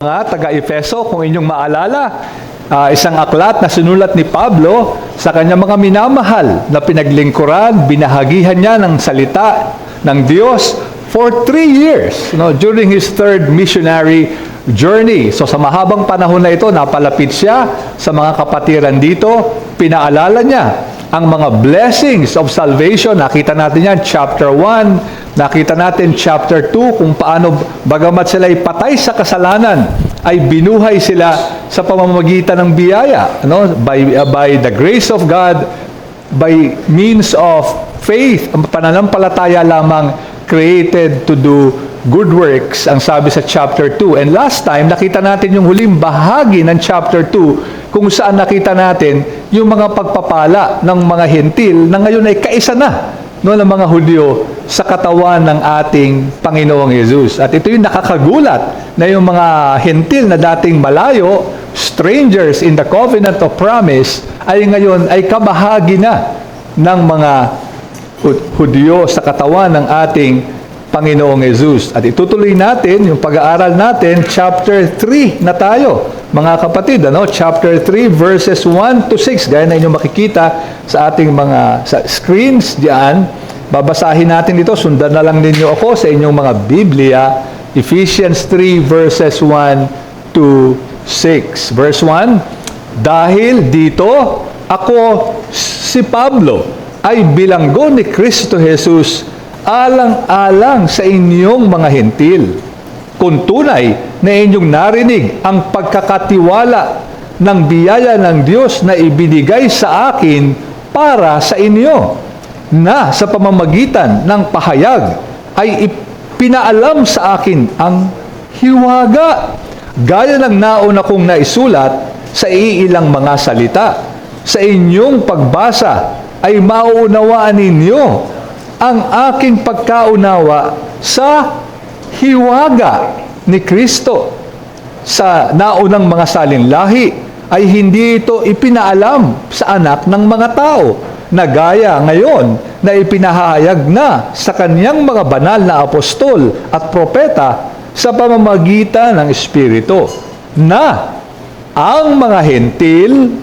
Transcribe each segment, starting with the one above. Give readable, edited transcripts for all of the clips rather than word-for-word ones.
Mga taga-Efeso, kung inyong maalala, isang aklat na sinulat ni Pablo sa kanyang mga minamahal na pinaglingkuran, binahagihan niya ng salita ng Diyos for 3 years, during his third missionary journey. So sa mahabang panahon na ito, napalapit siya sa mga kapatiran dito, pinaalala niya ang mga blessings of salvation. Nakita natin yan, chapter 1, nakita natin chapter 2, kung paano bagamat sila ay patay sa kasalanan, ay binuhay sila sa pamamagitan ng biyaya, by the grace of God, by means of faith, ang pananampalataya lamang, created to do good works, ang sabi sa chapter 2. And last time, nakita natin yung huling bahagi ng chapter 2, kung saan nakita natin yung mga pagpapala ng mga hentil na ngayon ay kaisa na ng mga Hudyo sa katawan ng ating Panginoong Hesus. At ito yung nakakagulat na yung mga hentil na dating malayo, strangers in the covenant of promise, ay ngayon ay kabahagi na ng mga Hudyo sa katawan ng ating Panginoong Hesus. At itutuloy natin yung pag-aaral natin, chapter 3 na tayo, mga kapatid, chapter 3 verses 1 to 6, gaya na inyong makikita sa ating mga sa screens diyan. Babasahin natin ito, sundan na lang ninyo ako sa inyong mga Biblia, Ephesians 3 verses 1 to 6. Verse 1, dahil dito ako si Pablo ay bilanggo ni Kristo Jesus alang-alang sa inyong mga hentil, kung tunay na inyong narinig ang pagkakatiwala ng biyaya ng Diyos na ibinigay sa akin para sa inyo, na sa pamamagitan ng pahayag ay ipinaalam sa akin ang hiwaga, gaya ng nauna kong naisulat sa iilang mga salita. Sa inyong pagbasa ay mauunawaan ninyo ang aking pagkaunawa sa hiwaga ni Kristo. Sa naunang mga salinlahi ay hindi ito ipinaalam sa anak ng mga tao, na gaya ngayon na ipinahayag na sa kanyang mga banal na apostol at propeta sa pamamagitan ng Espiritu, na ang mga hentil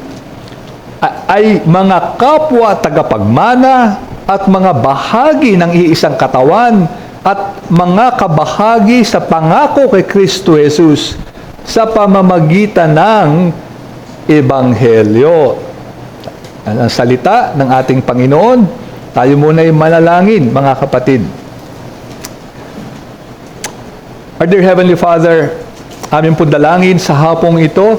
ay mga kapwa tagapagmana at mga bahagi ng iisang katawan at mga kabahagi sa pangako kay Kristo Jesus sa pamamagitan ng Ebanghelyo. Ang salita ng ating Panginoon. Tayo muna ay manalangin, mga kapatid. Our dear Heavenly Father, aming pong dalangin sa hapong ito,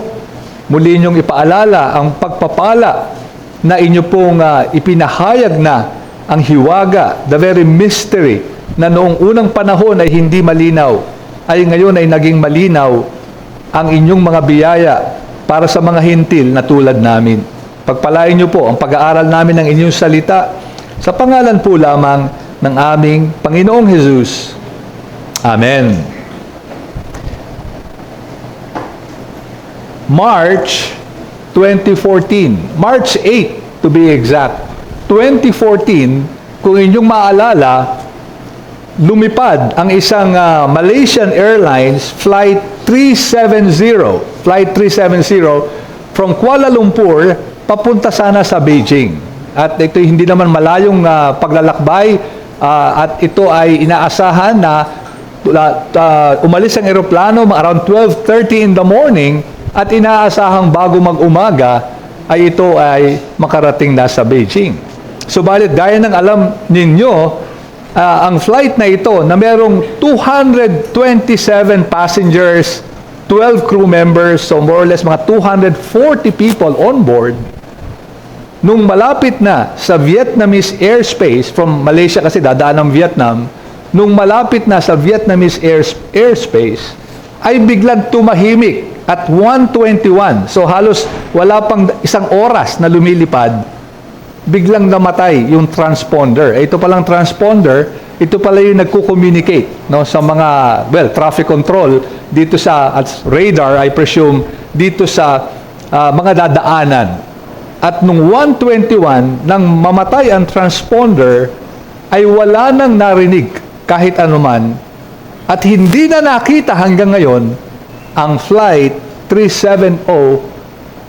muli niyong ipaalala ang pagpapala na inyo pong ipinahayag na ang hiwaga, the very mystery, na noong unang panahon ay hindi malinaw, ay ngayon ay naging malinaw ang inyong mga biyaya para sa mga hintil na tulad namin. Pagpalain niyo po ang pag-aaral namin ng inyong salita sa pangalan po lamang ng aming Panginoong Hesus. Amen. March 2014, March 8 to be exact, 2014, kung inyong maalala, lumipad ang isang Malaysian Airlines Flight 370 from Kuala Lumpur papunta sana sa Beijing. At ito hindi naman malayong paglalakbay, at ito ay inaasahan na umalis ang eroplano around 12:30 in the morning, at inaasahang bago mag-umaga ay ito ay makarating na sa Beijing. Subalit, gaya ng alam ninyo, ang flight na ito na merong 227 passengers, 12 crew members, so more or less mga 240 people on board, nung malapit na sa Vietnamese airspace, from Malaysia kasi dadaan ng Vietnam, nung malapit na sa Vietnamese airspace, ay biglang tumahimik at 1:21. So halos wala pang isang oras na lumilipad, biglang namatay yung transponder. Ito palang transponder, ito pala yung nagko-communicate sa mga, traffic control dito sa radar, I presume, dito sa mga dadaanan. At nung 1:21, nang mamatay ang transponder, ay wala nang narinig kahit anuman, at hindi na nakita hanggang ngayon ang Flight 370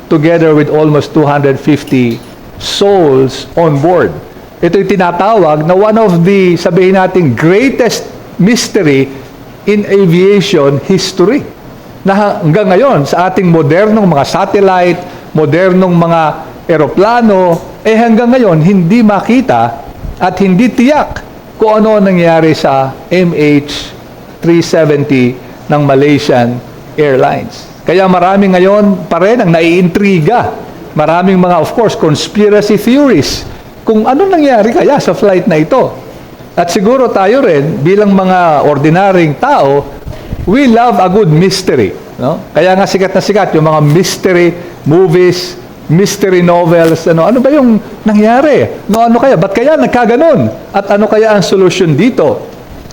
together with almost 250 souls on board. Ito yung tinatawag na one of the, sabihin natin, greatest mystery in aviation history. Na hanggang ngayon, sa ating modernong mga satellite, modernong mga eroplano, hanggang ngayon, hindi makita at hindi tiyak kung ano nangyari sa MH370 ng Malaysian Airlines. Kaya marami ngayon pa rin ang naiintriga. Maraming mga, of course, conspiracy theories kung ano nangyari kaya sa flight na ito. At siguro tayo rin, bilang mga ordinaryong tao, we love a good mystery. No? Kaya nga sikat na sikat yung mga mystery movies, mystery novels, ano ba yung nangyari? Ano kaya? Ba't kaya nagkaganon? At ano kaya ang solusyon dito?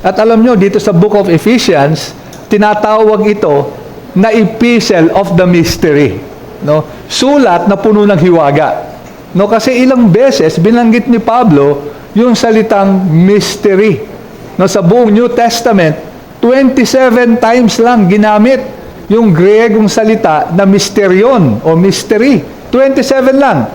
At alam nyo, dito sa Book of Ephesians, tinatawag ito na epistle of the mystery. No? Sulat na puno ng hiwaga. No? Kasi ilang beses binanggit ni Pablo yung salitang mystery. No? Sa buong New Testament, 27 times lang ginamit yung Griegong salita na mysterion o mystery. 27 lang.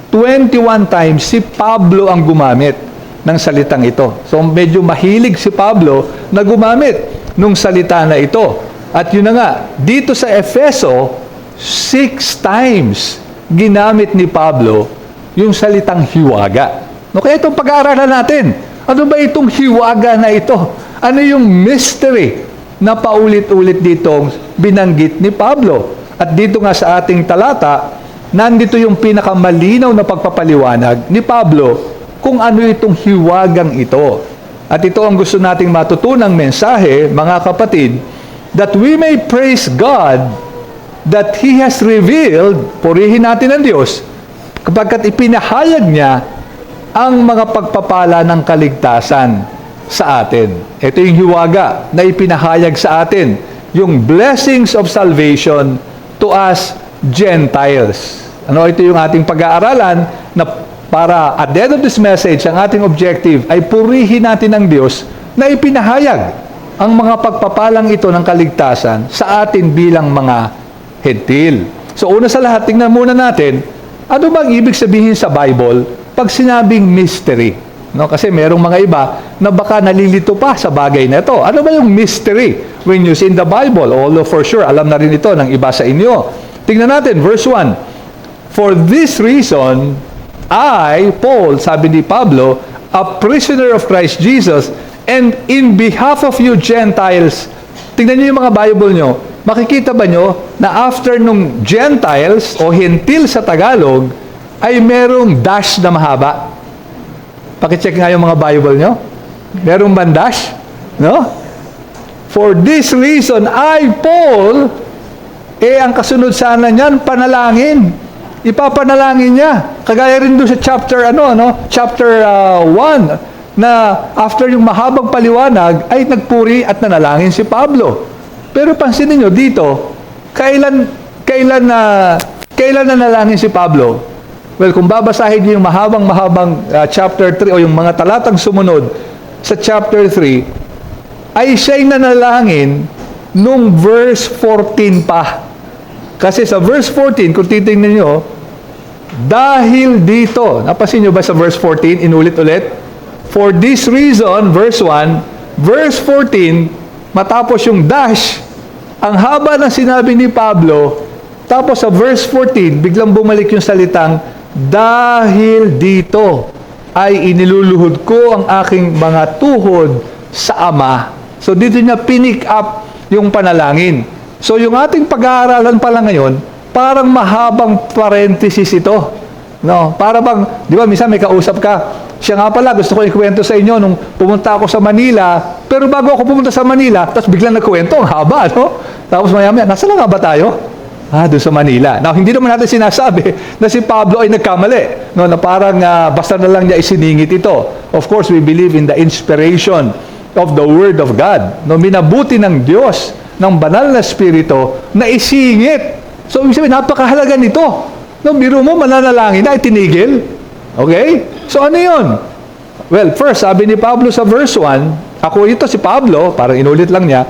21 times si Pablo ang gumamit ng salitang ito. So medyo mahilig si Pablo na gumamit nung salita na ito. At yun na nga, dito sa Efeso, 6 times ginamit ni Pablo yung salitang hiwaga. No, kaya itong pag-aaralan natin, ano ba itong hiwaga na ito? Ano yung mystery na paulit-ulit ditong binanggit ni Pablo? At dito nga sa ating talata, nandito yung pinakamalinaw na pagpapaliwanag ni Pablo kung ano itong hiwagang ito. At ito ang gusto nating matutunang mensahe, mga kapatid, that we may praise God that He has revealed, purihin natin ang Diyos, kapagkat ipinahayag niya ang mga pagpapala ng kaligtasan sa atin. Ito yung hiwaga na ipinahayag sa atin, yung blessings of salvation to us Gentiles. Ito yung ating pag-aaralan na para at the end of this message, ang ating objective ay purihin natin ang Diyos na ipinahayag ang mga pagpapalang ito ng kaligtasan sa atin bilang mga hentil. So una sa lahat, tingnan muna natin, ano bang ibig sabihin sa Bible pag sinabing mystery? No, kasi merong mga iba na baka nalilito pa sa bagay na ito. Ano ba yung mystery when you see in the Bible? Although for sure, alam na rin ito ng iba sa inyo. Tingnan natin, verse 1. For this reason, I, Paul, sabi ni Pablo, a prisoner of Christ Jesus, and in behalf of you Gentiles, tingnan niyo yung mga Bible nyo, makikita ba nyo na after nung Gentiles o hentil sa Tagalog, ay merong dash na mahaba? Pakicheck nga yung mga Bible nyo. Merong bang dash? No? For this reason, I, Paul, ang kasunod sana niyan, panalangin. Ipapanalangin niya. Kagaya rin doon sa chapter, chapter 1, na after yung mahabang paliwanag, ay nagpuri at nanalangin si Pablo. Pero pansinin niyo dito, kailan nanalangin si Pablo? Well, kung babasahin niyo yung mahabang chapter 3 o yung mga talatang sumunod sa chapter 3, ay siya'y nanalangin nung verse 14 pa. Kasi sa verse 14, kung titingnan nyo, dahil dito, napasin nyo ba sa verse 14, inulit-ulit? For this reason, verse 1, verse 14, matapos yung dash, ang haba ng sinabi ni Pablo, tapos sa verse 14, biglang bumalik yung salitang, dahil dito ay iniluluhod ko ang aking mga tuhod sa Ama. So dito niya pinick up yung panalangin. So yung ating pag-aaralan pala ngayon, parang mahabang parenthesis ito. No, para bang, di ba, minsan may kausap ka, siya nga pala, gusto ko ikwento sa inyo nung pumunta ako sa Manila, pero bago ako pumunta sa Manila, tapos biglang nagkwento, ang haba, no? Tapos maya-maya, nasa lang nga ba tayo? Doon sa Manila. Now, hindi naman natin sinasabi na si Pablo ay nagkamali, no, na parang basta na lang niya isiningit ito. Of course, we believe in the inspiration of the Word of God. No, minabuti ng Diyos, ng banal na Espiritu, na isingit. So, ibig sabihin, napakahalaga nito. No, biro mo, mananalangin na, itinigil. Okay? So, ano yun? Well, first, sabi ni Pablo sa verse 1, ako ito si Pablo, parang inulit lang niya,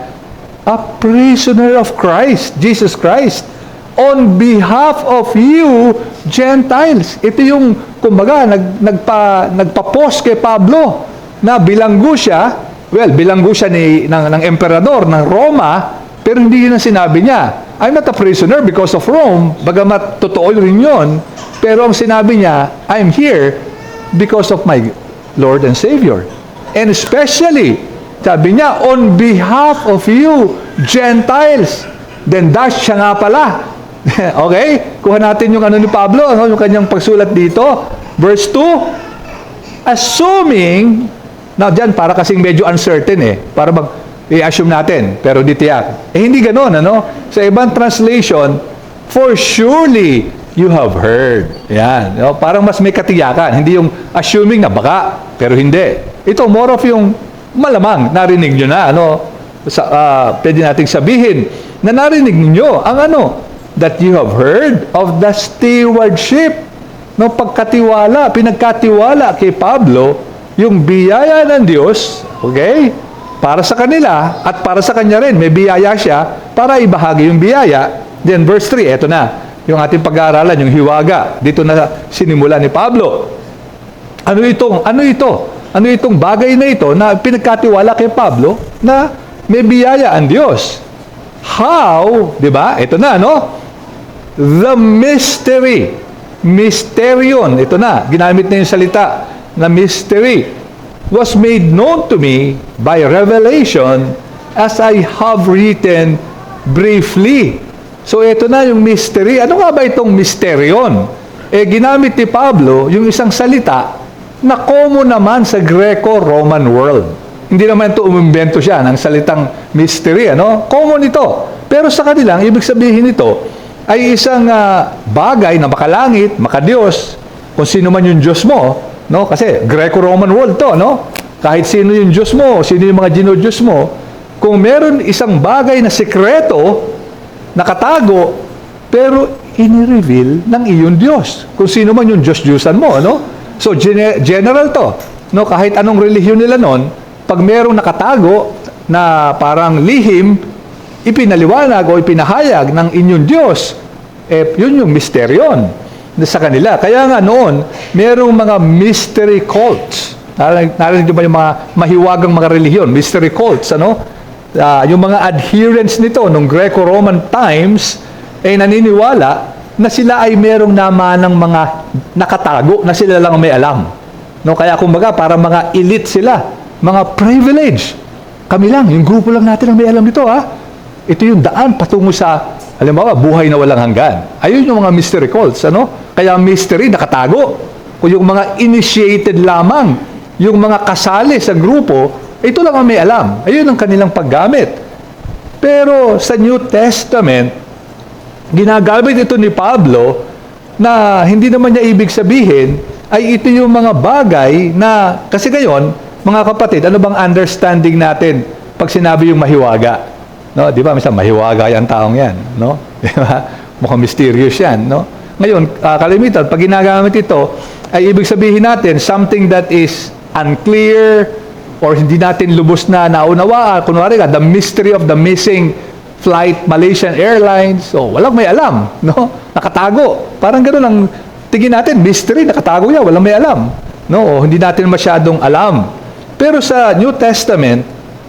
a prisoner of Christ, Jesus Christ, on behalf of you, Gentiles. Ito yung, kumbaga, nagpa-post kay Pablo na bilanggo siya, bilanggo siya ng emperador ng Roma, pero hindi yun ang sinabi niya. I'm not a prisoner because of Rome, bagamat totoo rin yun, pero ang sinabi niya, I'm here because of my Lord and Savior. And especially, sabi niya, on behalf of you, Gentiles. Then dash siya nga pala. Okay? Kuha natin yung ano ni Pablo, yung kanyang pagsulat dito. Verse 2, assuming, now dyan, para kasing medyo uncertain para i-assume natin, pero di tiyak. Hindi ganon, ano? Sa ibang translation, for surely you have heard. Yan. Parang mas may katiyakan. Hindi yung assuming na baka, pero hindi. Ito, more of yung malamang, narinig nyo na, pwede nating sabihin, na narinig niyo ang that you have heard of the stewardship, pinagkatiwala kay Pablo, yung biyaya ng Diyos, okay, para sa kanila, at para sa kanya rin, may biyaya siya, para ibahagi yung biyaya. Then verse 3, eto na, yung ating pag-aaralan, yung hiwaga, dito na sinimula ni Pablo. Ano itong bagay na ito na pinagkatiwala kay Pablo na may biyaya ang Diyos? How, di ba? Ito na, the mystery. Mysterion. Ito na, ginamit na yung salita na mystery. Was made known to me by revelation as I have written briefly. So, ito na yung mystery. Ano nga ba itong mysterion? Ginamit ni Pablo yung isang salita na common naman sa Greco-Roman world. Hindi naman ito umimbento siya ng salitang mystery, Common ito. Pero sa kanilang, ibig sabihin nito ay isang bagay na makalangit, makadiyos, kung sino man yung Diyos mo, Kasi Greco-Roman world to, Kahit sino yung Diyos mo, sino yung mga dinodiyos mo, kung meron isang bagay na sekreto, nakatago, pero ini-reveal ng iyong Diyos. Kung sino man yung Diyos-Diyusan mo, So, general to. Kahit anong relihiyon nila noon, pag merong nakatago na parang lihim, ipinaliwanag o ipinahayag ng inyong Diyos, yun yung misteryon sa kanila. Kaya nga noon, merong mga mystery cults. Narinig ba yung mga mahiwagang mga relihiyon? Mystery cults, yung mga adherents nito nung Greco-Roman times, naniniwala na sila ay merong namanang mga nakatago na sila lang may alam. Kaya kumbaga, para mga elite sila, mga privilege. Kami lang, yung grupo lang natin ang may alam nito, Ito yung daan patungo sa, buhay na walang hanggan. Ayun yung mga mystery cults, Kaya mystery, nakatago. Kung yung mga initiated lamang, yung mga kasali sa grupo, ito lang ang may alam. Ayun ang kanilang paggamit. Pero sa New Testament, ginagamit ito ni Pablo na hindi naman niya ibig sabihin ay ito yung mga bagay na, kasi ngayon, mga kapatid, ano bang understanding natin pag sinabi yung mahiwaga? Di ba? Minsan, mahiwaga yung taong yan. Di ba? Mukhang mysterious yan. Ngayon, kalimitan, pag ginagamit ito, ay ibig sabihin natin something that is unclear or hindi natin lubos na naunawaan. Kunwari ka, the mystery of the missing flight, Malaysian Airlines, walang may alam, Nakatago. Parang gano'n ang tingin natin, mystery, nakatago niya, walang may alam, O hindi natin masyadong alam. Pero sa New Testament,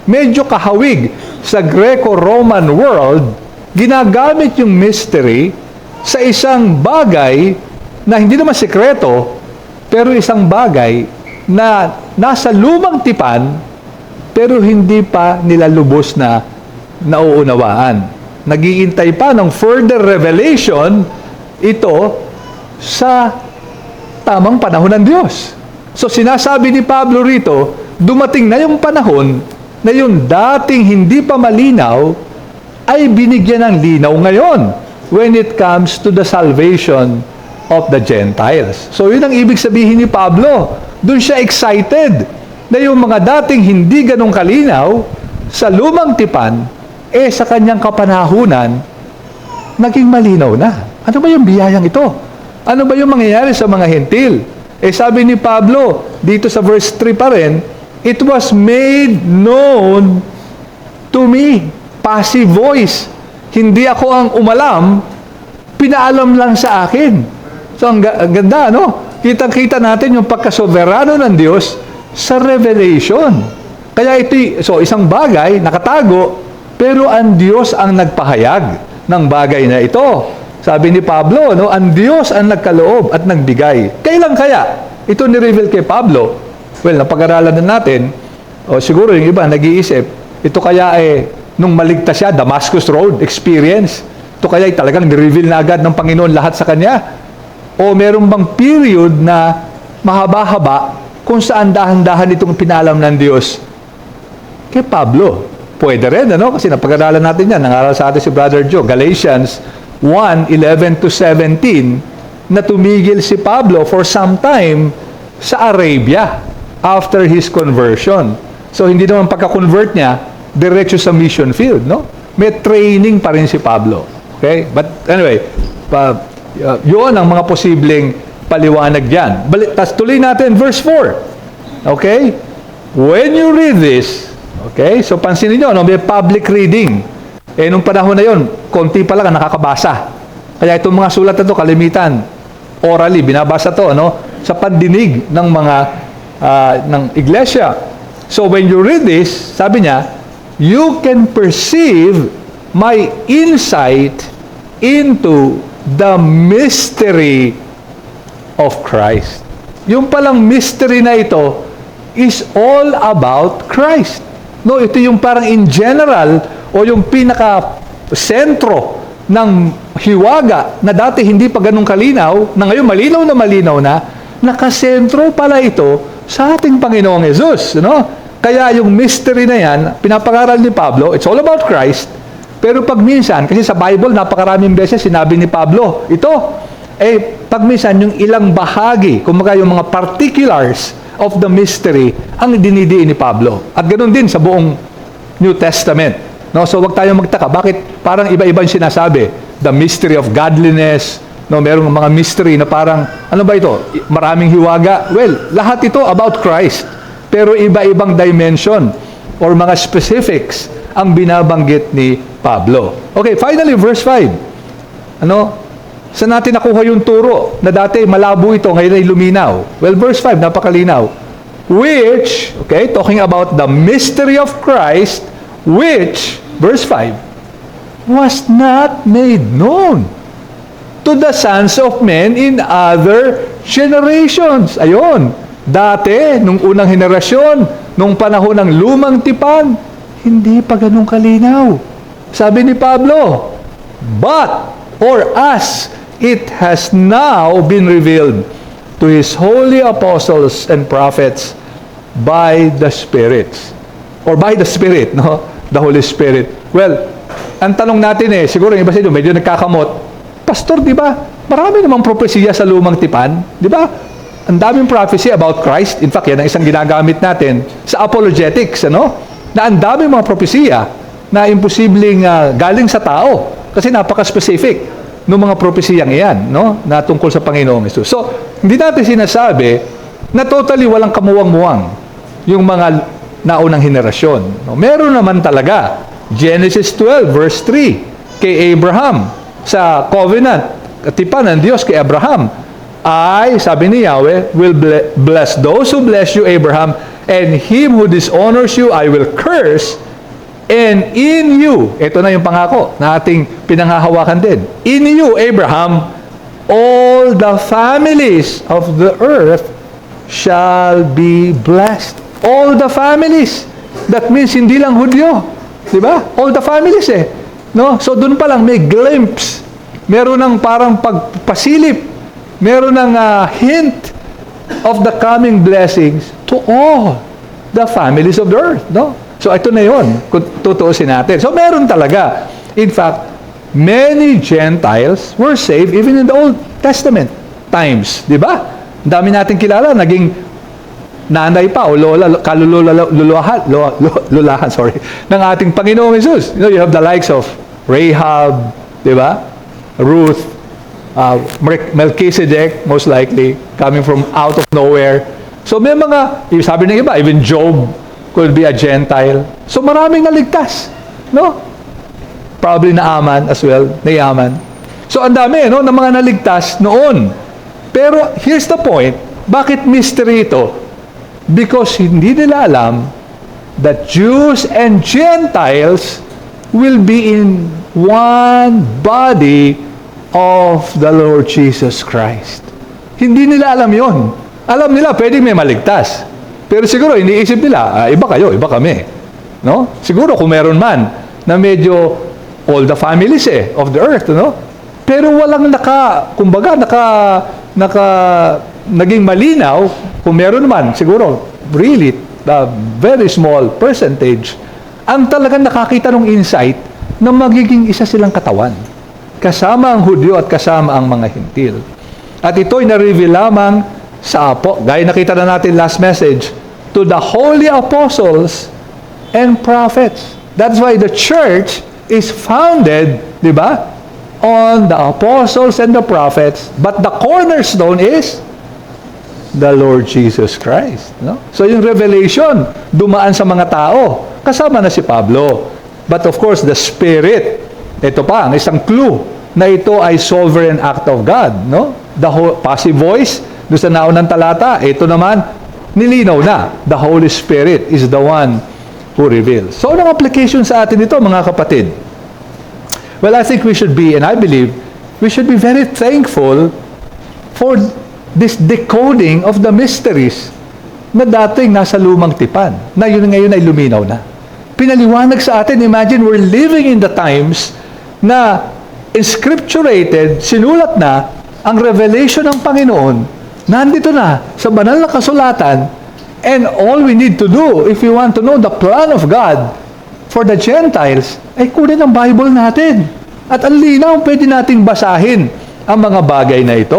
medyo kahawig sa Greco-Roman world, ginagamit yung mystery sa isang bagay na hindi naman sekreto, pero isang bagay na nasa lumang tipan, pero hindi pa nila lubos na nauunawaan. Nagiintay pa ng further revelation ito sa tamang panahon ng Diyos. So sinasabi ni Pablo rito, dumating na yung panahon na yung dating hindi pa malinaw ay binigyan ng linaw ngayon when it comes to the salvation of the Gentiles. So yun ang ibig sabihin ni Pablo. Doon siya excited na yung mga dating hindi ganong kalinaw sa lumang tipan, sa kanyang kapanahunan, naging malinaw na. Ano ba yung biyayang ito? Ano ba yung mangyayari sa mga hentil? Sabi ni Pablo, dito sa verse 3 pa rin, it was made known to me. passive voice. Hindi ako ang umalam, pinaalam lang sa akin. So, ang ganda, no? Kitang-kita natin yung pagkasoberano ng Diyos sa revelation. Kaya so isang bagay, nakatago, pero ang Diyos ang nagpahayag ng bagay na ito. Sabi ni Pablo, no, ang Diyos ang nagkaloob at nagbigay. Kailan kaya ito ni-reveal kay Pablo? Well, napag-aralan na natin, o siguro yung iba nag-iisip, ito kaya nung maligtas siya, Damascus Road experience, ito kaya talagang ni-reveal na agad ng Panginoon lahat sa kanya? O meron bang period na mahaba-haba kung saan dahan-dahan itong pinalam ng Diyos kay Pablo? Pwede rin, ano? Kasi napag-aralan natin yan. Nangaral sa atin si Brother Joe. Galatians 1:11-17 na tumigil si Pablo for some time sa Arabia after his conversion. So, hindi naman pagka-convert niya, diretso sa mission field, no? May training pa rin si Pablo. Okay? But anyway, yun ang mga posibleng paliwanag dyan. Tapos tuloy natin, verse 4. Okay? When you read this, okay, so pansinin nyo, no, may public reading. Nung panahon na yon, konti pa lang ang nakakabasa. Kaya itong mga sulat na ito, kalimitan, orally, binabasa to, no, sa pandinig ng mga, ng iglesia. So when you read this, sabi niya, you can perceive my insight into the mystery of Christ. Yung palang mystery na ito is all about Christ. No, ito yung parang in general o yung pinaka-sentro ng hiwaga na dati hindi pa ganun kalinaw, na ngayon malinaw na, nakasentro pala ito sa ating Panginoong Hesus. No? Kaya yung mystery na yan, pinapangaral ni Pablo, it's all about Christ. Pero pag minsan, kasi sa Bible, napakaraming beses sinabi ni Pablo, ito, pag minsan yung ilang bahagi, kumbaga yung mga particulars of the mystery, ang dinidiin ni Pablo. At ganoon din sa buong New Testament. No? So wag tayong magtaka, bakit parang iba-ibang sinasabi? The mystery of godliness, no? Merong mga mystery na parang, ano ba ito? Maraming hiwaga. Well, lahat ito about Christ. Pero iba-ibang dimension or mga specifics ang binabanggit ni Pablo. Okay, finally, verse 5. Ano? Saan natin nakuha yung turo na dati malabo ito, ngayon ay luminaw? Well, verse 5, napakalinaw. Which, okay, talking about the mystery of Christ, which, verse 5, was not made known to the sons of men in other generations. Ayon, dati, nung unang henerasyon, nung panahon ng lumang tipan, hindi pa ganun kalinaw. Sabi ni Pablo, but, or as, it has now been revealed to His holy apostles and prophets by the spirits. Or by the Spirit, no? The Holy Spirit. Well, ang tanong natin siguro yung iba sa inyo, medyo nagkakamot, Pastor, di ba? Marami namang propesiya sa lumang tipan. Di ba? Ang daming prophecy about Christ. In fact, yan ang isang ginagamit natin sa apologetics, ano? Na ang daming mga propesiya na imposibleng galing sa tao. Kasi napaka-specific ng mga propesiyang iyan, no? Na tungkol sa Panginoong Hesus. So, hindi natin sinasabi na totally walang kamuwang-muwang yung mga naunang henerasyon. No? Meron naman talaga. Genesis 12, verse 3, kay Abraham, sa covenant, katipan ng Diyos kay Abraham, I, sabi ni Yahweh, will bless those who bless you, Abraham, and him who dishonors you, I will curse. And in you, ito na yung pangako na ating pinanghahawakan din. In you, Abraham, all the families of the earth shall be blessed. All the families. That means hindi lang Hudyo. Diba? All the families No? So dun pa lang may glimpse. Meron ng parang pagpasilip. Meron ng hint of the coming blessings to all the families of the earth. No? So, ito na yun, kung tutuusin natin. So, meron talaga. In fact, many Gentiles were saved even in the Old Testament times. Di ba? Ang dami natin kilala, naging nanay pa o lola, lulahan, sorry, ng ating Panginoong Hesus. You know, you have the likes of Rahab, di ba? Ruth, Melchizedek, most likely, coming from out of nowhere. So, may mga, sabi ng iba, even Job, could be a Gentile. So maraming naligtas, no? probably Naaman as well, Naaman. So ang dami, no, ng mga naligtas noon. Pero here's the point, bakit mystery ito? Because hindi nila alam that Jews and Gentiles will be in one body of the Lord Jesus Christ. Hindi nila alam yon. Alam nila, pwedeng may maligtas. Pero siguro, iniisip nila, iba kayo, iba kami. No? Siguro, kung meron man, na medyo all the families of the earth, no? Pero walang naging malinaw, kung meron man, siguro, really, very small percentage, ang talagang nakakita ng insight na magiging isa silang katawan. Kasama ang Hudyo at kasama ang mga Hintil. At ito'y na-reveal lamang sa gaya nakita na natin last message, to the holy apostles and prophets. That's why the church is founded, di ba, on the apostles and the prophets, but the cornerstone is the Lord Jesus Christ. No? So yung revelation, dumaan sa mga tao. Kasama na si Pablo. But of course, the Spirit, ito pa, ang isang clue na ito ay sovereign act of God. No? The passive voice, doon sa naunang talata, ito naman, nilinaw na. The Holy Spirit is the one who reveals. So, anong application sa atin ito, mga kapatid? Well, I think we should be, and I believe, we should be very thankful for this decoding of the mysteries na dating nasa lumang tipan, na yun ngayon ay luminaw na. Pinaliwanag sa atin, imagine we're living in the times na inscripturated, sinulat na, ang revelation ng Panginoon, nandito na sa banal na kasulatan, and all we need to do, if we want to know the plan of God for the Gentiles, ay kunin ang Bible natin. At ang linaw, pwede nating basahin ang mga bagay na ito.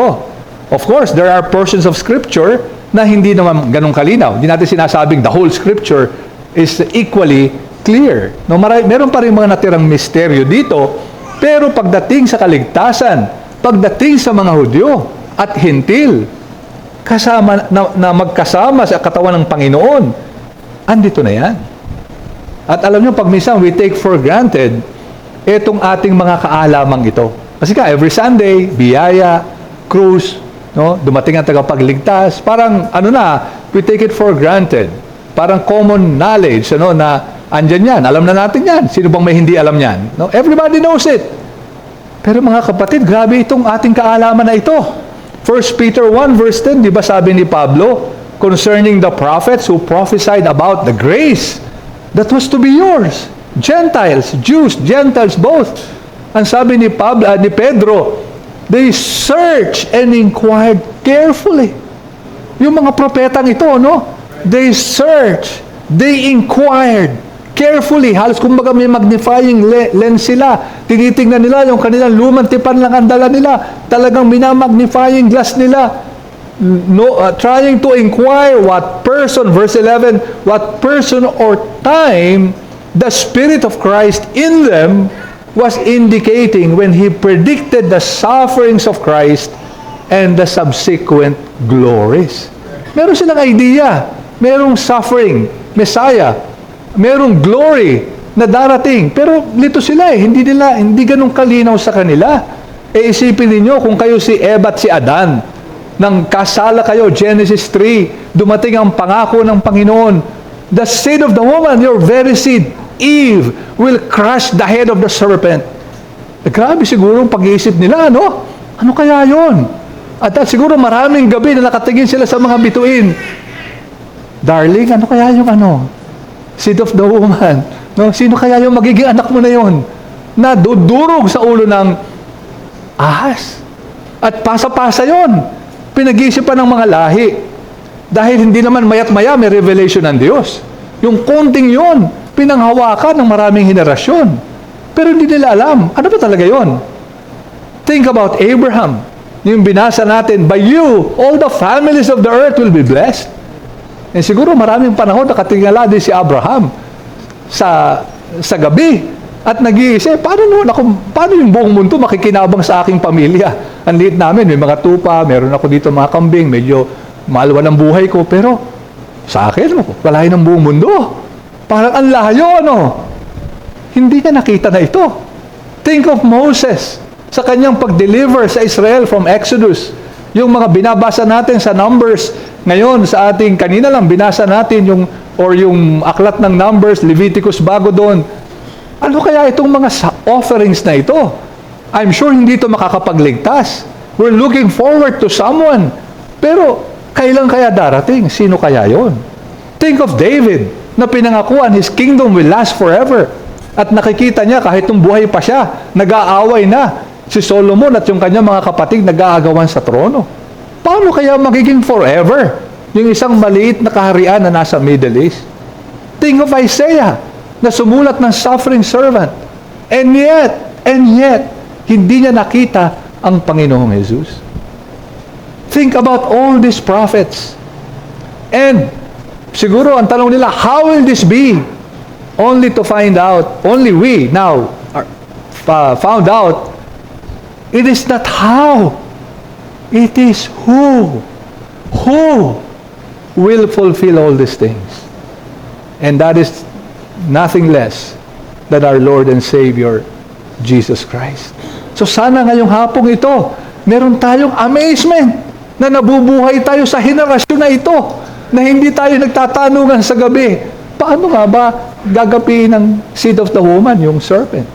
Of course, there are portions of Scripture na hindi naman ganun kalinaw. Hindi natin sinasabing the whole Scripture is equally clear. No, meron pa rin mga natirang misteryo dito, pero pagdating sa kaligtasan, pagdating sa mga Hudyo at Hintil, kasama na magkasama sa katawan ng Panginoon, andito na yan. At alam nyo, pag minsan we take for granted itong ating mga kaalamang ito. Kasi every Sunday, biyaya, cruise, no? Dumating ang tagapagligtas, parang we take it for granted. Parang common knowledge, na andyan yan, alam na natin yan. Sino bang may hindi alam yan? No? Everybody knows it. Pero mga kapatid, grabe itong ating kaalaman na ito. 1 Peter 1 verse 10, di ba sabi ni Pablo, concerning the prophets who prophesied about the grace that was to be yours. Gentiles, Jews, Gentiles both. Ang sabi ni Pedro, they searched and inquired carefully. Yung mga propetang ito, they searched, they inquired carefully. Halos kumbaga may magnifying lens sila. Tinitingnan nila yung kanilang lumang tipan lang ang dala nila. Talagang minamagnifying glass nila. Trying to inquire what person, verse 11, what person or time the Spirit of Christ in them was indicating when He predicted the sufferings of Christ and the subsequent glories. Meron silang idea. Merong suffering, Messiah. Merong glory na darating. Pero lito sila hindi ganun kalinaw sa kanila. Isipin ninyo kung kayo si Eva at si Adan, nang kasala kayo, Genesis 3, dumating ang pangako ng Panginoon, the seed of the woman, your very seed, Eve, will crush the head of the serpent. Grabe siguro ang pag-iisip nila, Ano kaya yon? At siguro maraming gabi na nakatingin sila sa mga bituin. Darling, ano kaya yung seed of the woman? Sino kaya yung magiging anak mo na yon? Na dudurog sa ulo ng ahas. At pasa-pasa yon. Pinag-iisipan ng mga lahi. Dahil hindi naman mayat-maya may revelation ng Diyos. Yung konting yon, pinanghawakan ng maraming henerasyon. Pero hindi nila alam. Ano ba talaga yon? Think about Abraham. Yung binasa natin, by you, all the families of the earth will be blessed. Eh siguro maraming panahon nakatingala din si Abraham sa gabi at nag-iisip, paano yung buong mundo makikinabang sa aking pamilya? Ang liit namin, may mga tupa, meron ako dito mga kambing, medyo malwa ng buhay ko, pero sa akin, walahin ng buong mundo. Parang ang layo, Hindi niya nakita na ito. Think of Moses sa kanyang pag-deliver sa Israel from Exodus. Yung mga binabasa natin sa Numbers, ngayon sa ating, kanina lang binasa natin yung aklat ng Numbers, Leviticus bago doon. Ano kaya itong mga offerings na ito? I'm sure hindi ito makakapagligtas. We're looking forward to someone. Pero, kailan kaya darating? Sino kaya yon? Think of David, na pinangakuan, his kingdom will last forever. At nakikita niya, kahit nung buhay pa siya, nag-aaway na si Solomon at yung kanyang mga kapatid nag-aagawan sa trono. Paano kaya magiging forever yung isang maliit na kaharian na nasa Middle East? Think of Isaiah, na sumulat ng suffering servant. And yet, hindi niya nakita ang Panginoong Jesus. Think about all these prophets. And siguro ang tanong nila, how will this be? Only to find out, only we now are, found out, it is not how, it is who will fulfill all these things. And that is nothing less than our Lord and Savior, Jesus Christ. So sana ngayong hapong ito, meron tayong amazement na nabubuhay tayo sa henerasyon na ito, na hindi tayo nagtatanungan sa gabi, paano nga ba gagapiin ng seed of the woman, yung serpent?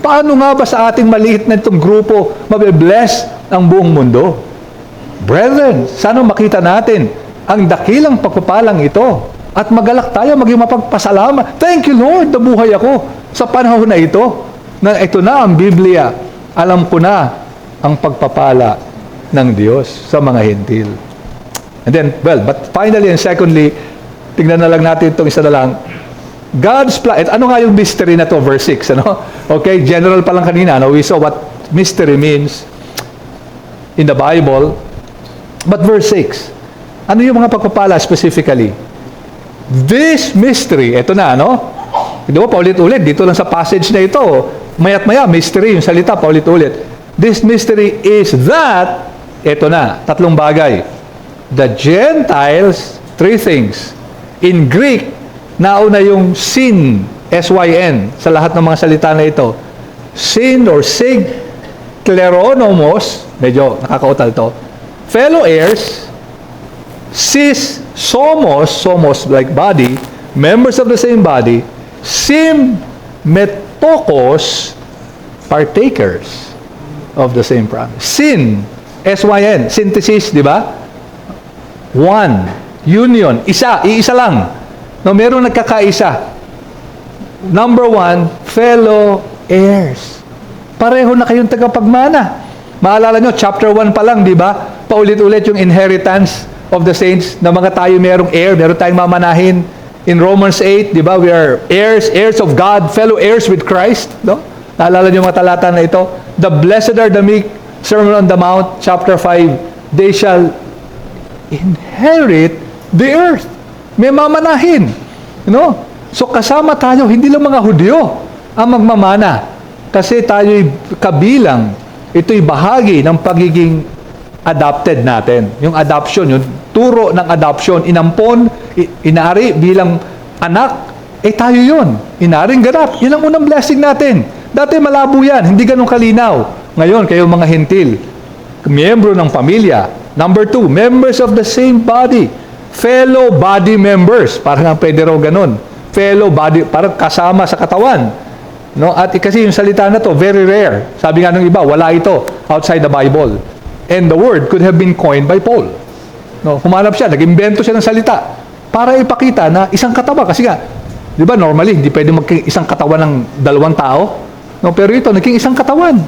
Paano nga ba sa ating maliit na itong grupo mabibless ang buong mundo? Brethren, sana makita natin ang dakilang pagpapalang ito at magalak tayo, maging mapagpasalamat. Thank you, Lord, nabuhay ako sa panahon na ito, na ito na ang Biblia. Alam ko na ang pagpapala ng Diyos sa mga hentil. And then, but finally and secondly, tingnan na lang natin itong isa na lang. God's plan. Ano nga yung mystery na to? Verse 6. Ano? Okay, general pa lang kanina. No? We saw what mystery means in the Bible. But verse 6. Ano yung mga pagpapala specifically? This mystery. Ito na, no? Di ba, paulit-ulit. Dito lang sa passage na ito. Maya't maya, mystery. Yung salita, paulit-ulit. This mystery is that, ito na, tatlong bagay. The Gentiles, three things. In Greek, nauna yung sin, S-Y-N, sa lahat ng mga salita na ito. Sin or sig, kleronomos, medyo nakakautal to. Fellow heirs, sis, somos like body, members of the same body, sim, metokos, partakers of the same promise. Sin, S-Y-N, synthesis, di ba? One, union, iisa lang. No, meron nagkakaisa. Number one, fellow heirs. Pareho na kayong tagapagmana. Maalala nyo, chapter 1 pa lang, di ba? Paulit-ulit yung inheritance of the saints na mga tayo merong heir, meron tayong mamanahin. In Romans 8, di ba? We are heirs of God, fellow heirs with Christ. No? Naalala nyo mga talata na ito? The blessed are the meek, Sermon on the Mount, chapter 5, they shall inherit the earth. May mamanahin. No? So kasama tayo, hindi lang mga Hudyo ang magmamana. Kasi tayo'y kabilang, ito'y bahagi ng pagiging adopted natin. Yung adoption, yung turo ng adoption, inampon, inaari bilang anak, tayo yun. Inaring ganap. Yun ang unang blessing natin. Dati malabo yan, hindi ganun kalinaw. Ngayon, kayo mga hentil, miyembro ng pamilya. Number 2, members of the same body. Fellow body members, parang pwede raw ganun. Fellow body, parang kasama sa katawan. No? At kasi yung salita na to, very rare. Sabi nga ng iba, wala ito outside the Bible. And the word could have been coined by Paul. No? Humanap siya, nag-imbento siya ng salita para ipakita na isang katawan. Kasi nga, di ba normally, hindi pwede maging isang katawan ng dalawang tao. No? Pero ito, naging isang katawan.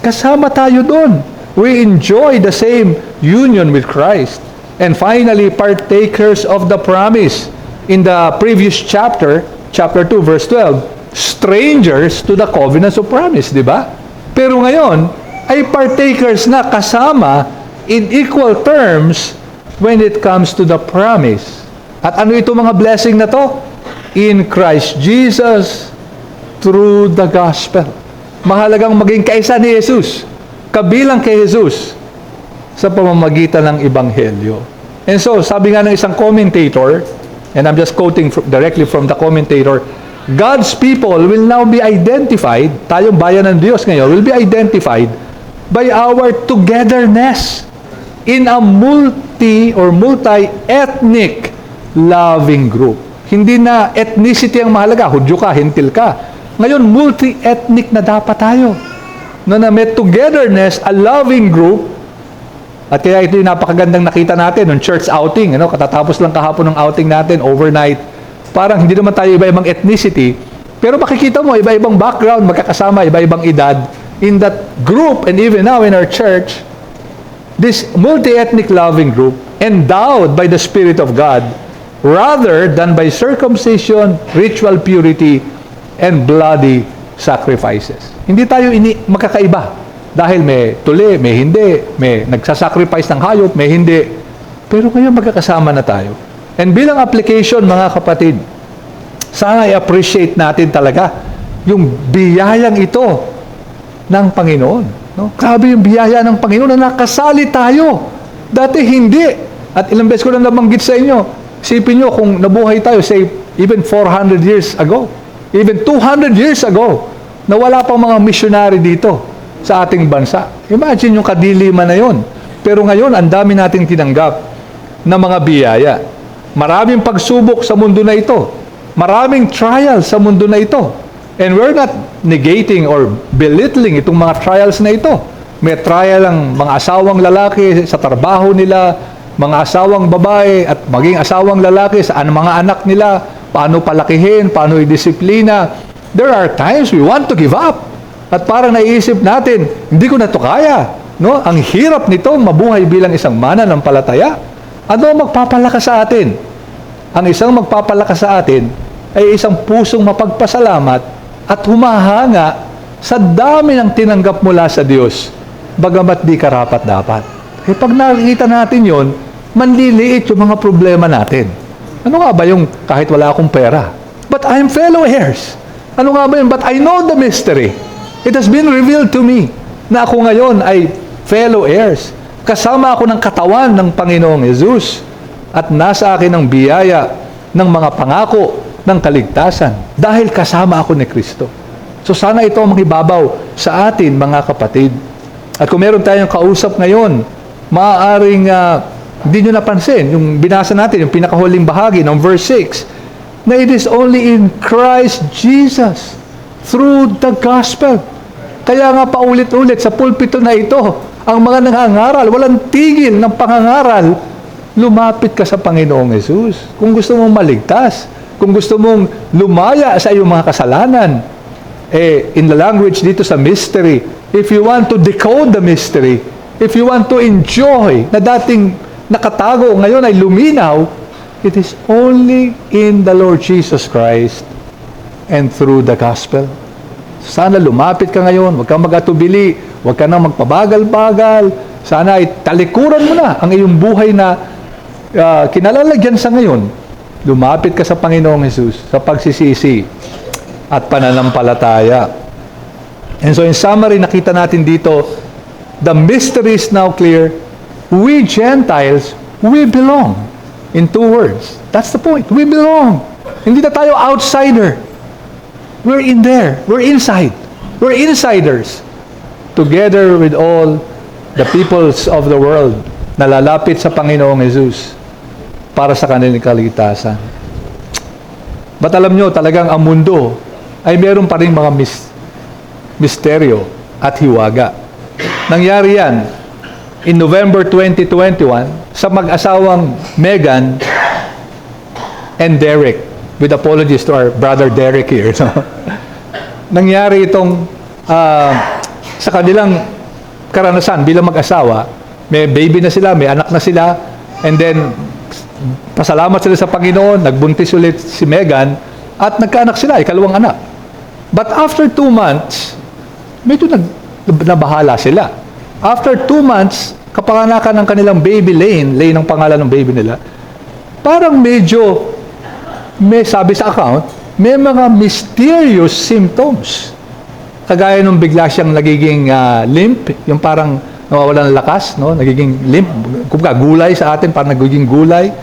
Kasama tayo doon. We enjoy the same union with Christ. And finally, partakers of the promise. In the previous chapter, chapter 2, verse 12, strangers to the covenants of promise, di ba? Pero ngayon, ay partakers na kasama in equal terms when it comes to the promise. At ano ito mga blessing na to? In Christ Jesus, through the gospel. Mahalagang maging kaisa ni Jesus, kabilang kay Jesus, sa pamamagitan ng Ebanghelyo. And so, sabi nga ng isang commentator, and I'm just quoting directly from the commentator, God's people will now be identified, tayong bayan ng Diyos ngayon, will be identified by our togetherness in a multi-ethnic loving group. Hindi na ethnicity ang mahalaga, Hudyo ka, Hintil ka. Ngayon, multi-ethnic na dapat tayo. No, na may togetherness, a loving group. At kaya ito yung napakagandang nakita natin ng church outing. Katatapos lang kahapon ng outing natin, overnight. Parang hindi naman tayo iba-ibang ethnicity, pero makikita mo, iba-ibang background, magkakasama, iba-ibang edad. In that group, and even now in our church, this multi-ethnic loving group, endowed by the Spirit of God, rather than by circumcision, ritual purity, and bloody sacrifices. Hindi tayo magkakaiba. Dahil may tuli, may hindi, may nagsasacrifice ng hayop, may hindi. Pero ngayon magkakasama na tayo. And bilang application, mga kapatid, sana i-appreciate natin talaga yung biyayang ito ng Panginoon. No? Grabe yung biyaya ng Panginoon na nakasali tayo. Dati hindi. At ilang beses ko na nabanggit sa inyo, isipin nyo kung nabuhay tayo, say, even 400 years ago, even 200 years ago, na wala pang mga missionary dito sa ating bansa. Imagine yung kadiliman na yon. Pero ngayon, ang dami nating tinanggap na mga biyaya. Maraming pagsubok sa mundo na ito. Maraming trials sa mundo na ito. And we're not negating or belittling itong mga trials na ito. May trial ang mga asawang lalaki sa trabaho nila, mga asawang babae at maging asawang lalaki sa mga anak nila, paano palakihin, paano i-disiplina. There are times we want to give up. At parang naiisip natin, hindi ko na ito kaya. No? Ang hirap nito, mabuhay bilang isang mananampalataya. Ano ang magpapalakas sa atin? Ang isang magpapalakas sa atin ay isang pusong mapagpasalamat at humahanga sa dami ng tinanggap mula sa Diyos, bagamat di karapat-dapat. Eh pag nakikita natin yon, manliliit yung mga problema natin. Ano nga ba yung kahit wala akong pera? But I'm fellow heirs. Ano nga ba yun? But I know the mystery. It has been revealed to me na ako ngayon ay fellow heirs. Kasama ako ng katawan ng Panginoong Jesus at nasa akin ang biyaya ng mga pangako ng kaligtasan dahil kasama ako ni Kristo. So sana ito ang makibabaw sa atin, mga kapatid. At kung meron tayong kausap ngayon, maaaring hindi nyo napansin, yung binasa natin, yung pinakahuling bahagi ng verse 6, na it is only in Christ Jesus through the gospel. Kaya nga paulit-ulit sa pulpito na ito, ang mga nangangaral, walang tigil ng pangangaral, lumapit ka sa Panginoong Jesus. Kung gusto mong maligtas, kung gusto mong lumaya sa iyong mga kasalanan, in the language dito sa mystery, if you want to decode the mystery, if you want to enjoy na dating nakatago, ngayon ay luminaw, it is only in the Lord Jesus Christ and through the gospel. Sana lumapit ka ngayon, huwag kang mag-atubili, huwag ka nang magpabagal-bagal. Sana ay talikuran mo na ang iyong buhay na kinalalagyan sa ngayon. Lumapit ka sa Panginoong Jesus sa pagsisisi at pananampalataya. And so in summary, nakita natin dito, the mystery is now clear. We Gentiles, we belong. In 2 words. That's the point. We belong. Hindi na tayo outsider. We're in there. We're inside. We're insiders. Together with all the peoples of the world na lalapit sa Panginoong Jesus para sa kanilang kaligtasan. But alam nyo, talagang ang mundo ay meron pa rin mga misteryo at hiwaga. Nangyari yan in November 2021 sa mag-asawang Megan and Derek. With apologies to our brother Derek here. So, nangyari itong sa kanilang karanasan bilang mag-asawa, may baby na sila, may anak na sila, and then pasalamat sila sa Panginoon, nagbuntis ulit si Megan, at nagkaanak sila, ikalawang anak. But after 2 months, medyo nabahala sila. After 2 months, kapanganakan ng kanilang baby Lane ang pangalan ng baby nila, parang medyo may sabi sa account, may mga mysterious symptoms. Kagaya nung bigla siyang nagiging limp, yung parang nawawalan ng lakas, no? Nagiging limp, kumbaga gulay sa atin, parang nagiging gulay,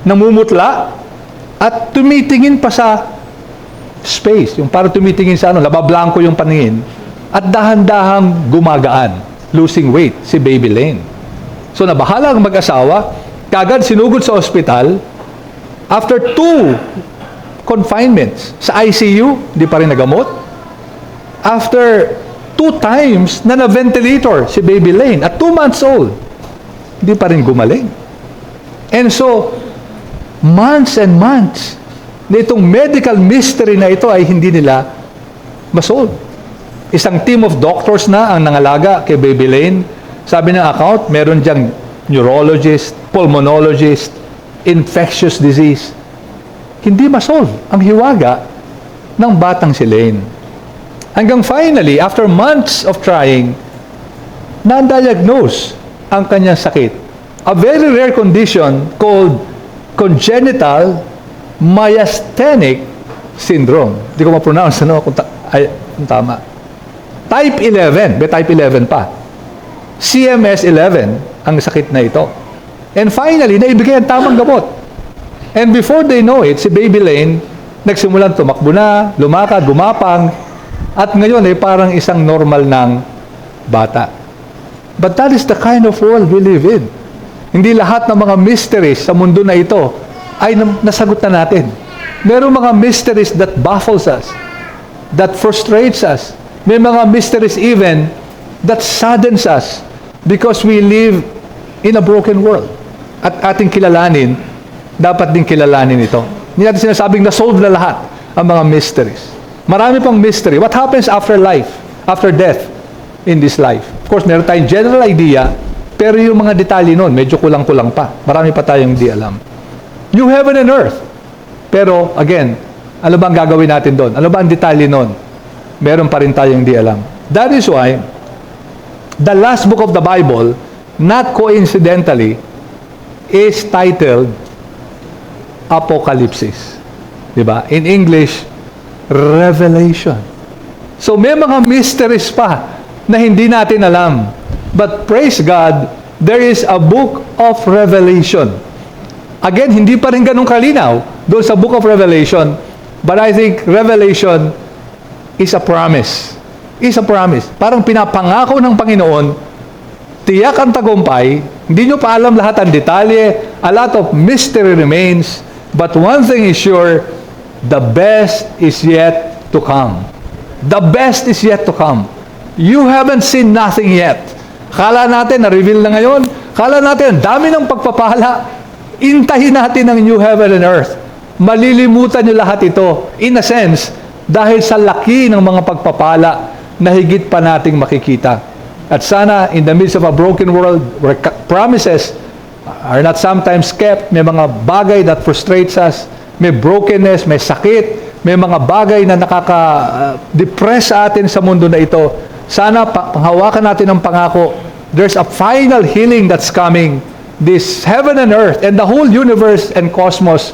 namumutla, at tumitingin pa sa space, yung para tumitingin sa nabablanko yung paningin, at dahan-dahang gumagaan, losing weight, si Baby Lane. So nabahala ang mag-asawa, kagad sinugod sa ospital, after 2 confinements sa ICU, di pa rin nagamot. After 2 times na ventilator si Baby Lane at 2 months old, di pa rin gumaling. And so, months and months, na itong medical mystery na ito ay hindi nila masolve. Isang team of doctors na ang nangalaga kay Baby Lane. Sabi ng account, meron diyang neurologist, pulmonologist, infectious disease. Hindi masolve ang hiwaga ng batang si Lane. Hanggang finally, after months of trying, na-diagnose ang kanyang sakit. A very rare condition called congenital myasthenic syndrome. Hindi ko ma-pronounce kung tama. Type 11, may type 11 pa. CMS 11 ang sakit na ito. And finally, naibigay ang tamang gamot. And before they know it, si Baby Lane nagsimulang tumakbo na, lumakad, gumapang, at ngayon ay parang isang normal ng bata. But that is the kind of world we live in. Hindi lahat ng mga mysteries sa mundo na ito ay nasagot na natin. Merong mga mysteries that baffles us, that frustrates us. May mga mysteries even that saddens us because we live in a broken world. At ating kilalanin, dapat din kilalanin ito. Hindi natin sinasabing na-solve na lahat ang mga mysteries. Marami pang mystery. What happens after life, after death in this life? Of course, meron tayong general idea, pero yung mga detalye nun, medyo kulang-kulang pa. Marami pa tayong di alam. New heaven and earth. Pero, again, ano ba ang gagawin natin doon? Ano ba ang detalye nun? Meron pa rin tayong di alam. That is why, the last book of the Bible, not coincidentally, is titled Apocalypse. Diba? In English, Revelation. So, may mga mysteries pa na hindi natin alam. But praise God, there is a book of Revelation. Again, hindi pa rin ganun kalinaw doon sa book of Revelation. But I think Revelation is a promise. Is a promise. Parang pinapangako ng Panginoon, tiyak ang tagumpay, hindi nyo pa alam lahat ang detalye, a lot of mystery remains, but one thing is sure, the best is yet to come. The best is yet to come. You haven't seen nothing yet. Kala natin, na-reveal na ngayon. Kala natin, dami ng pagpapala. Intahin natin ang new heaven and earth. Malilimutan nyo lahat ito. In a sense, dahil sa laki ng mga pagpapala na higit pa nating makikita. At sana, in the midst of a broken world where promises are not sometimes kept, may mga bagay that frustrates us, may brokenness, may sakit, may mga bagay na nakaka-depress sa atin sa mundo na ito. Sana panghawakan natin ang pangako. There's a final healing that's coming. This heaven and earth and the whole universe and cosmos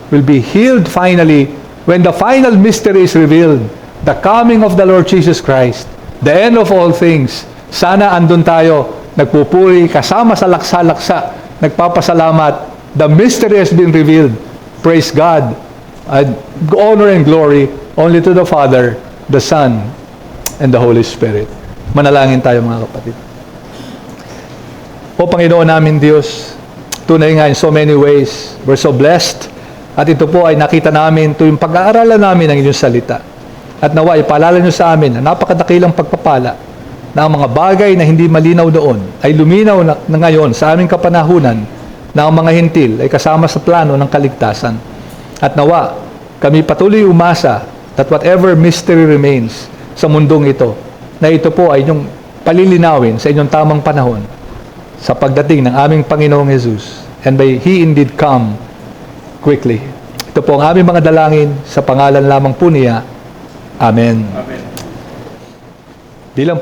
will be healed finally when the final mystery is revealed. The coming of the Lord Jesus Christ. The end of all things. Sana andun tayo, nagpupuri, kasama sa laksa-laksa, nagpapasalamat. The mystery has been revealed. Praise God. Honor and glory only to the Father, the Son, and the Holy Spirit. Manalangin tayo mga kapatid. O Panginoon namin Diyos, tunay nga in so many ways, we're so blessed. At ito po ay nakita namin tuwing pag-aaralan namin ng inyong salita. At nawa, ipaalala nyo sa amin na napakadakilang pagpapala na ang mga bagay na hindi malinaw doon ay luminaw na ngayon sa aming kapanahunan na ang mga hintil ay kasama sa plano ng kaligtasan. At nawa, kami patuloy umasa that whatever mystery remains sa mundong ito, na ito po ay inyong palilinawin sa inyong tamang panahon sa pagdating ng aming Panginoong Jesus. And may He indeed come quickly. Ito po ang aming mga dalangin sa pangalan lamang po niya. Amen. Amen. Bilang